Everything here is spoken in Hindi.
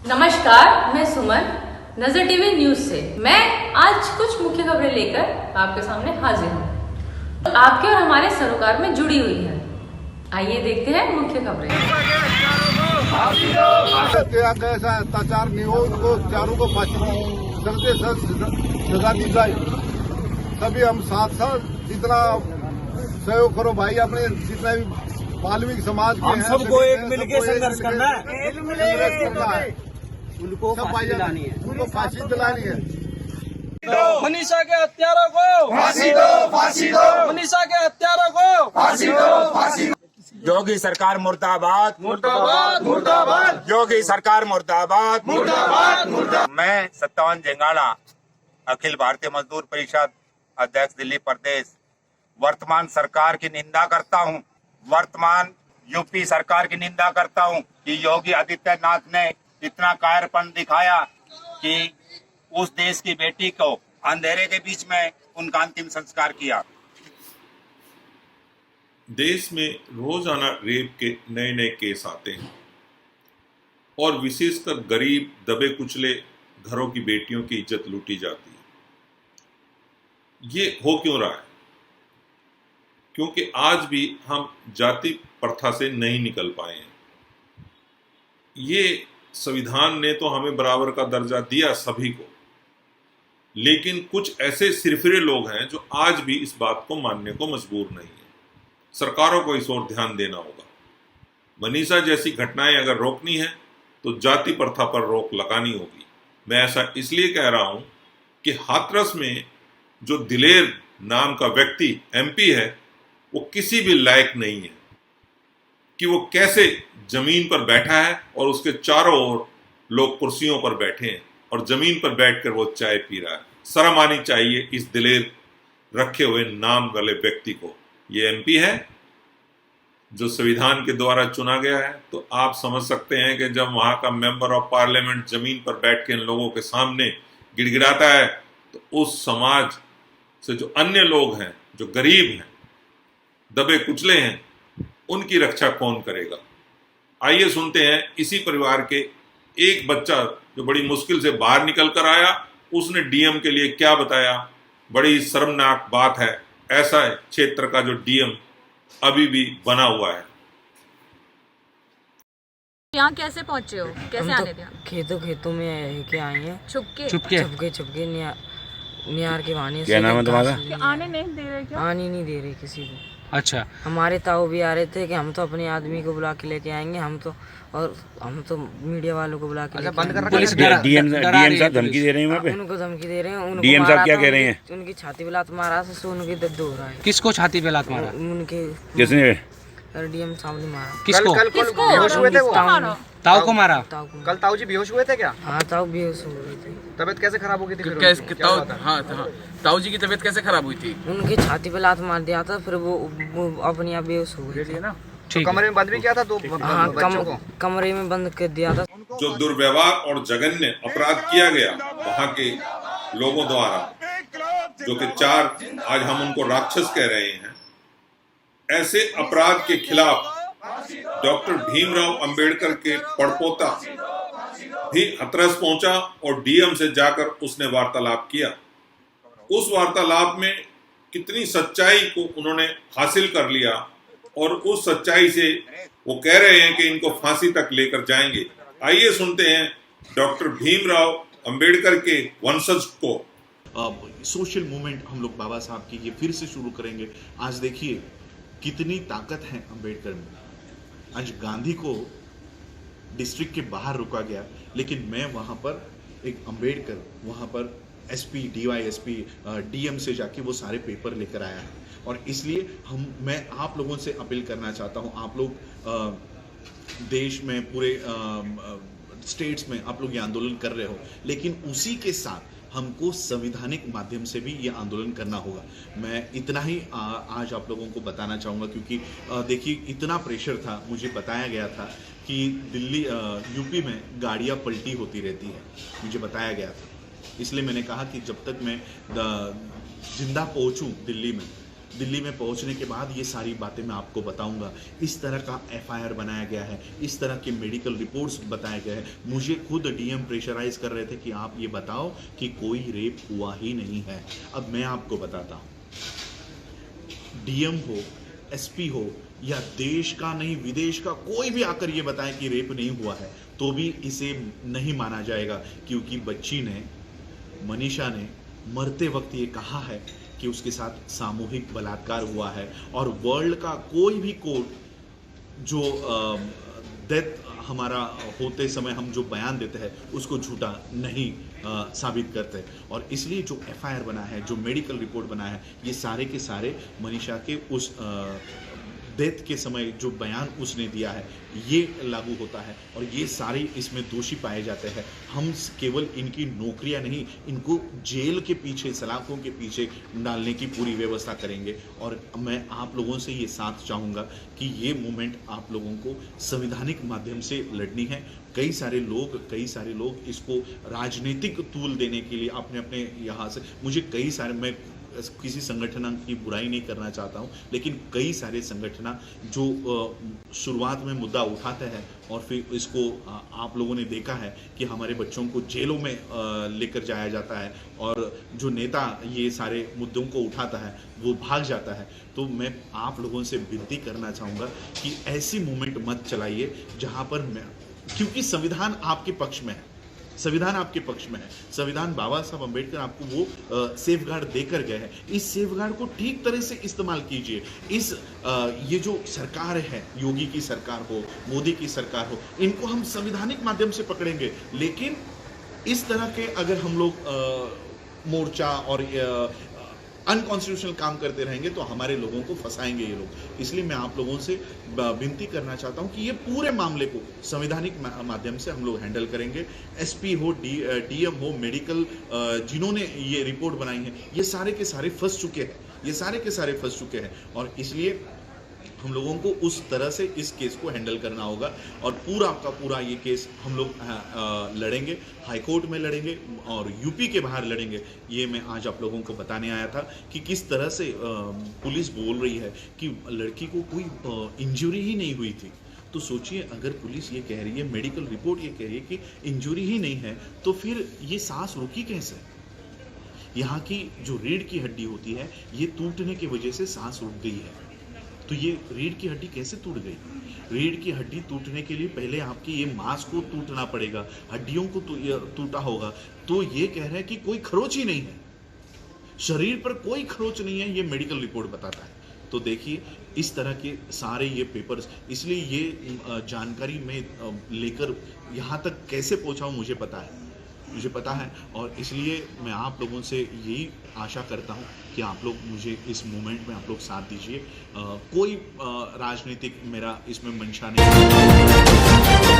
नमस्कार, मैं सुमन नजर टीवी न्यूज से। मैं आज कुछ मुख्य खबरें लेकर आपके सामने हाजिर हूँ, आपके और हमारे सरोकार में जुड़ी हुई है। आइए देखते हैं मुख्य खबरें। ऐसा अत्याचार नहीं हो, उनको चारों को सजा दी जाए। तभी हम साथ जितना सहयोग करो भाई, अपने जितना भी वाल्मीकि समाज के हम सबको एक मिलके संघर्ष करना है। उनको फांसी दिलानी है। मनीषा के हत्यारों को फांसी दो, फांसी दो। मनीषा के हत्यारों को फांसी दो, फांसी दो। योगी सरकार मुर्दाबाद, मुर्दाबाद, मुर्दाबाद। योगी सरकार मुर्दाबाद, मुर्दाबाद, मुर्दाबाद। मैं सत्तावन जेंगाला, अखिल भारतीय मजदूर परिषद अध्यक्ष दिल्ली प्रदेश, वर्तमान सरकार की निंदा करता हूं। वर्तमान यूपी सरकार की निंदा करता हूं कि योगी आदित्यनाथ ने इतना कायरपन दिखाया कि उस देश की बेटी को अंधेरे के बीच में उनका अंतिम संस्कार किया। देश में रोजाना रेप के नए नए केस आते हैं और विशेषकर गरीब दबे कुचले घरों की बेटियों की इज्जत लूटी जाती है। ये हो क्यों रहा है? क्योंकि आज भी हम जाति प्रथा से नहीं निकल पाए हैं। ये संविधान ने तो हमें बराबर का दर्जा दिया सभी को, लेकिन कुछ ऐसे सिरफिरे लोग हैं जो आज भी इस बात को मानने को मजबूर नहीं है। सरकारों को इस ओर ध्यान देना होगा। मनीषा जैसी घटनाएं अगर रोकनी है तो जाति प्रथा पर रोक लगानी होगी। मैं ऐसा इसलिए कह रहा हूं कि हाथरस में जो दिलेर नाम का व्यक्ति एमपी है, वो किसी भी लायक नहीं है कि वो कैसे जमीन पर बैठा है और उसके चारों ओर लोग कुर्सियों पर बैठे हैं और जमीन पर बैठकर वो चाय पी रहा है। शर्म आनी चाहिए इस दिलेर रखे हुए नाम वाले व्यक्ति को। ये एमपी है जो संविधान के द्वारा चुना गया है, तो आप समझ सकते हैं कि जब वहां का मेंबर ऑफ पार्लियामेंट जमीन पर बैठ के इन लोगों के सामने गिड़गिड़ाता है, तो उस समाज से जो अन्य लोग हैं, जो गरीब हैं, दबे कुचले हैं, उनकी रक्षा कौन करेगा? आइए सुनते हैं इसी परिवार के एक बच्चा जो बड़ी मुश्किल से बाहर निकल कर आया, उसने डीएम के लिए क्या बताया। बड़ी शर्मनाक बात है, ऐसा क्षेत्र का जो डीएम अभी भी बना हुआ है। यहाँ कैसे पहुँचे हो? कैसे आने दिया? खेतों में के आए हैं, छुपके निहार के बहाने। क्या नाम है तुम्हारा? आने नहीं दे रहे क्या? आने नहीं दे रहे किसी को। अच्छा, हमारे ताऊ भी आ रहे थे कि हम तो अपने आदमी को बुला के लेके आएंगे, हम तो मीडिया वालों को बुला के लेके आएंगे। पुलिस डीएम साहब धमकी दे रहे हैं वहाँ पे। उनको धमकी दे रहे हैं। उनको डीएम साहब क्या कह रहे हैं? उनकी छाती पे लात मारा तो उनकी दर्द हो रहा है। किसको छाती पे लात मारा? उनके किसने? डीएम साहब ने मारा। किसको? बेहोश हुए थे वो? ताऊ को मारा? कल ताऊ जी बेहोश हुए थे क्या? हाँ, ताऊ बेहोश हो गए थे। तबीयत कैसे खराब हो गई थी फिर? ताऊ जी की तबीयत कैसे खराब हुई थी? उनकी छाती पे लात मार दिया था, फिर वो अपने आप बेहोश हो गए थे ना। तो कमरे में बंद भी किया था दो बच्चों को? कमरे में बंद कर दिया था। जो दुर्व्यवहार और जघन्य अपराध किया गया वहां के लोगों द्वारा, जो कि चार आज हम उनको राक्षस कह रहे हैं, ऐसे अपराध के खिलाफ डॉक्टर भीमराव अंबेडकर के पड़पोता भी हाथरस पहुंचा और डीएम से जाकर उसने वार्तालाप किया। उस वार्तालाप में कितनी सच्चाई को उन्होंने हासिल कर लिया और उस सच्चाई से वो कह रहे हैं कि इनको फांसी तक लेकर जाएंगे। आइए सुनते हैं डॉक्टर भीमराव अंबेडकर के वंशज को। सोशल मूवमेंट हम लोग बाबा साहब की ये फिर से शुरू करेंगे। आज देखिए कितनी ताकत है अंबेडकर में। आज गांधी को डिस्ट्रिक्ट के बाहर रुका गया, लेकिन मैं वहां पर एक अंबेडकर वहां पर एसपी, डीवाईएसपी, डीएम से जाके वो सारे पेपर लेकर आया है। और इसलिए मैं आप लोगों से अपील करना चाहता हूं, आप लोग देश में पूरे स्टेट्स में आप लोग ये आंदोलन कर रहे हो, लेकिन उसी के साथ हमको संवैधानिक माध्यम से भी ये आंदोलन करना होगा। मैं इतना ही आज आप लोगों को बताना चाहूँगा, क्योंकि देखिए इतना प्रेशर था, मुझे बताया गया था कि दिल्ली यूपी में गाड़ियाँ पलटी होती रहती है, मुझे बताया गया था। इसलिए मैंने कहा कि जब तक मैं जिंदा पहुँचूँ दिल्ली में, दिल्ली में पहुंचने के बाद ये सारी बातें मैं आपको बताऊंगा। इस तरह का एफआईआर बनाया गया है, इस तरह के मेडिकल रिपोर्ट्स बताए गए हैं। मुझे खुद डीएम प्रेशराइज कर रहे थे कि आप ये बताओ कि कोई रेप हुआ ही नहीं है। अब मैं आपको बताता हूँ, डीएम हो, एसपी हो या देश का नहीं विदेश का कोई भी आकर ये बताए कि रेप नहीं हुआ है तो भी इसे नहीं माना जाएगा, क्योंकि बच्ची ने, मनीषा ने मरते वक्त ये कहा है कि उसके साथ सामूहिक बलात्कार हुआ है। और वर्ल्ड का कोई भी कोर्ट जो डेथ हमारा होते समय हम जो बयान देते हैं उसको झूठा नहीं साबित करते। और इसलिए जो एफआईआर बना है, जो मेडिकल रिपोर्ट बना है, ये सारे के सारे मनीषा के उस डेथ के समय जो बयान उसने दिया है ये लागू होता है और ये सारे इसमें दोषी पाए जाते हैं। हम केवल इनकी नौकरियां नहीं, इनको जेल के पीछे, सलाखों के पीछे डालने की पूरी व्यवस्था करेंगे। और मैं आप लोगों से ये साथ चाहूँगा कि ये मूवमेंट आप लोगों को संवैधानिक माध्यम से लड़नी है। कई सारे लोग इसको राजनीतिक तूल देने के लिए अपने अपने यहाँ से, मुझे कई सारे, मैं किसी संगठन की बुराई नहीं करना चाहता हूं, लेकिन कई सारे संगठन जो शुरुआत में मुद्दा उठाते हैं और फिर इसको आप लोगों ने देखा है कि हमारे बच्चों को जेलों में लेकर जाया जाता है और जो नेता ये सारे मुद्दों को उठाता है वो भाग जाता है। तो मैं आप लोगों से विनती करना चाहूँगा कि ऐसी मूवमेंट मत चलाइए जहाँ पर क्योंकि संविधान आपके पक्ष में है, संविधान आपके पक्ष में है। संविधान बाबा साहब अम्बेडकर आपको वो सेफगार्ड देकर गए हैं। इस सेफगार्ड को ठीक तरह से इस्तेमाल कीजिए। ये जो सरकार है, योगी की सरकार हो, मोदी की सरकार हो, इनको हम संवैधानिक माध्यम से पकड़ेंगे। लेकिन इस तरह के अगर हम लोग मोर्चा और अनकॉन्स्टिट्यूशनल काम करते रहेंगे तो हमारे लोगों को फंसाएंगे ये लोग। इसलिए मैं आप लोगों से विनती करना चाहता हूं कि ये पूरे मामले को संवैधानिक माध्यम से हम लोग हैंडल करेंगे। एसपी हो, डीएम हो, मेडिकल जिन्होंने ये रिपोर्ट बनाई है, ये सारे के सारे फंस चुके हैं और इसलिए हम लोगों को उस तरह से इस केस को हैंडल करना होगा और पूरा का पूरा ये केस हम लोग लड़ेंगे, हाई कोर्ट में लड़ेंगे और यूपी के बाहर लड़ेंगे। ये मैं आज आप लोगों को बताने आया था कि किस तरह से पुलिस बोल रही है कि लड़की को कोई इंजरी ही नहीं हुई थी। तो सोचिए, अगर पुलिस ये कह रही है, मेडिकल रिपोर्ट ये कह रही है कि इंजरी ही नहीं है, तो फिर ये सांस रुकी कैसे? यहाँ की जो रीढ़ की हड्डी होती है ये टूटने की वजह से सांस रुक गई है। तो ये रीढ़ की हड्डी कैसे टूट गई? रीढ़ की हड्डी टूटने के लिए पहले आपकी ये मांस को टूटना पड़ेगा, हड्डियों को टूटा होगा। तो ये कह रहे हैं कि कोई खरोच ही नहीं है, शरीर पर कोई खरोच नहीं है, ये मेडिकल रिपोर्ट बताता है। तो देखिए, इस तरह के सारे ये पेपर्स, इसलिए ये जानकारी में लेकर यहाँ तक कैसे पहुँचाऊँ मुझे पता है और इसलिए मैं आप लोगों से यही आशा करता हूं कि आप लोग मुझे इस मूवमेंट में आप लोग साथ दीजिए। कोई राजनीतिक मेरा इसमें मंशा नहीं है।